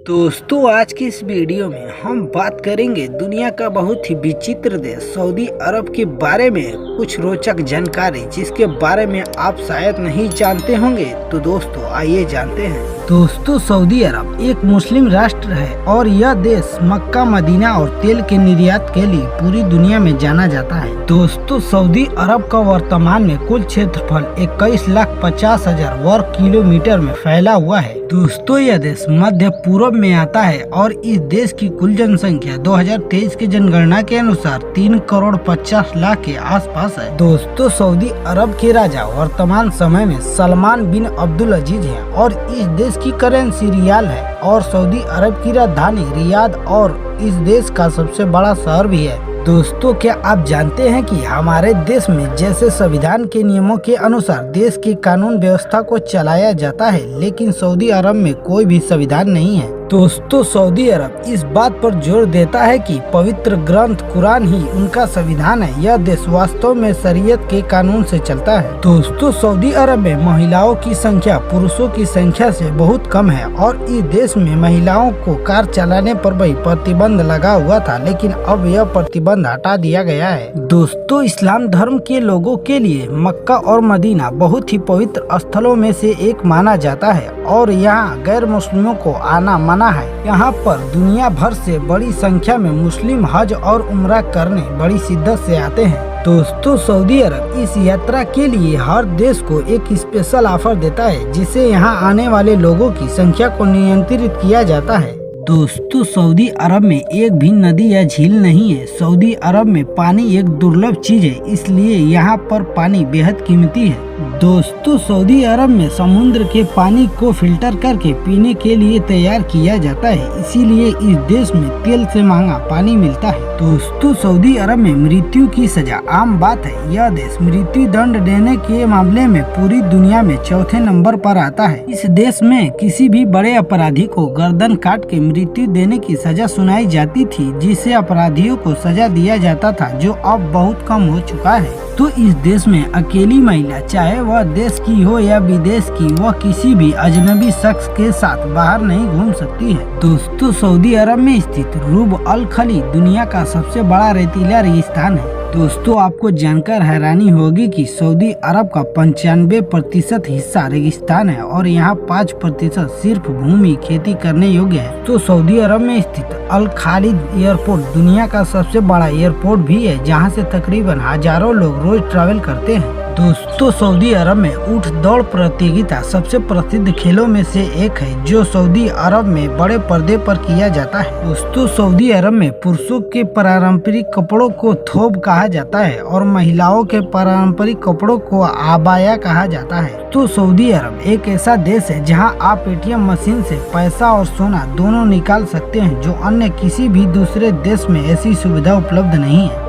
दोस्तों आज की इस वीडियो में हम बात करेंगे दुनिया का बहुत ही विचित्र देश सऊदी अरब के बारे में कुछ रोचक जानकारी जिसके बारे में आप शायद नहीं जानते होंगे। तो दोस्तों आइए जानते हैं। दोस्तों सऊदी अरब एक मुस्लिम राष्ट्र है और यह देश मक्का मदीना और तेल के निर्यात के लिए पूरी दुनिया में जाना जाता है। दोस्तों सऊदी अरब का वर्तमान में कुल क्षेत्रफल 21,50,000 वर्ग किलोमीटर में फैला हुआ है। दोस्तों यह देश मध्य पूर्व में आता है और इस देश की कुल जनसंख्या 2023 की जनगणना के अनुसार 3,50,00,000 के आसपास है। दोस्तों सऊदी अरब के राजा वर्तमान समय में सलमान बिन अब्दुल अजीज हैं और इस देश की करेंसी रियाल है और सऊदी अरब की राजधानी रियाद और इस देश का सबसे बड़ा शहर भी है। दोस्तों क्या आप जानते हैं कि हमारे देश में जैसे संविधान के नियमों के अनुसार देश की कानून व्यवस्था को चलाया जाता है, लेकिन सऊदी अरब में कोई भी संविधान नहीं है। दोस्तों सऊदी अरब इस बात पर जोर देता है कि पवित्र ग्रंथ कुरान ही उनका संविधान है। यह देश वास्तव में शरीयत के कानून से चलता है। दोस्तों सऊदी अरब में महिलाओं की संख्या पुरुषों की संख्या से बहुत कम है और इस देश में महिलाओं को कार चलाने पर भी प्रतिबंध लगा हुआ था, लेकिन अब यह प्रतिबंध हटा दिया गया है। दोस्तों इस्लाम धर्म के लोगों के लिए मक्का और मदीना बहुत ही पवित्र स्थलों में से एक माना जाता है और यहाँ गैर मुस्लिमों को आना मना है। यहाँ पर दुनिया भर से बड़ी संख्या में मुस्लिम हज और उम्रा करने बड़ी शिद्दत से आते हैं। दोस्तों सऊदी अरब इस यात्रा के लिए हर देश को एक स्पेशल ऑफर देता है, जिससे यहाँ आने वाले लोगों की संख्या को नियंत्रित किया जाता है। दोस्तों सऊदी अरब में एक भी नदी या झील नहीं है। सऊदी अरब में पानी एक दुर्लभ चीज है, इसलिए यहाँ पर पानी बेहद कीमती है। दोस्तों सऊदी अरब में समुद्र के पानी को फिल्टर करके पीने के लिए तैयार किया जाता है, इसीलिए इस देश में तेल से महंगा पानी मिलता है। दोस्तों सऊदी अरब में मृत्यु की सजा आम बात है। यह देश मृत्यु दंड देने के मामले में पूरी दुनिया में चौथे नंबर पर आता है। इस देश में किसी भी बड़े अपराधी को गर्दन काट के मृत्यु देने की सजा सुनाई जाती थी, जिससे अपराधियों को सजा दिया जाता था, जो अब बहुत कम हो चुका है। तो इस देश में अकेली महिला चाहे वह देश की हो या विदेश की, वह किसी भी अजनबी शख्स के साथ बाहर नहीं घूम सकती है। दोस्तों सऊदी अरब में स्थित रूब अल खली दुनिया का सबसे बड़ा रेतीला रेगिस्तान है। दोस्तों आपको जानकर हैरानी होगी कि सऊदी अरब का 95% हिस्सा रेगिस्तान है और यहाँ 5% सिर्फ भूमि खेती करने योग्य है। तो सऊदी अरब में स्थित अल खालिद एयरपोर्ट दुनिया का सबसे बड़ा एयरपोर्ट भी है, जहाँ से तकरीबन हजारों लोग रोज ट्रैवल करते हैं। दोस्तों सऊदी अरब में ऊंट दौड़ प्रतियोगिता सबसे प्रसिद्ध खेलों में से एक है, जो सऊदी अरब में बड़े पर्दे पर किया जाता है। दोस्तों सऊदी अरब में पुरुषों के पारंपरिक कपड़ों को थोब कहा जाता है और महिलाओं के पारंपरिक कपड़ों को आबाया कहा जाता है। तो सऊदी अरब एक ऐसा देश है जहां आप एटीएम मशीन से पैसा और सोना दोनों निकाल सकते हैं, जो अन्य किसी भी दूसरे देश में ऐसी सुविधा उपलब्ध नहीं है।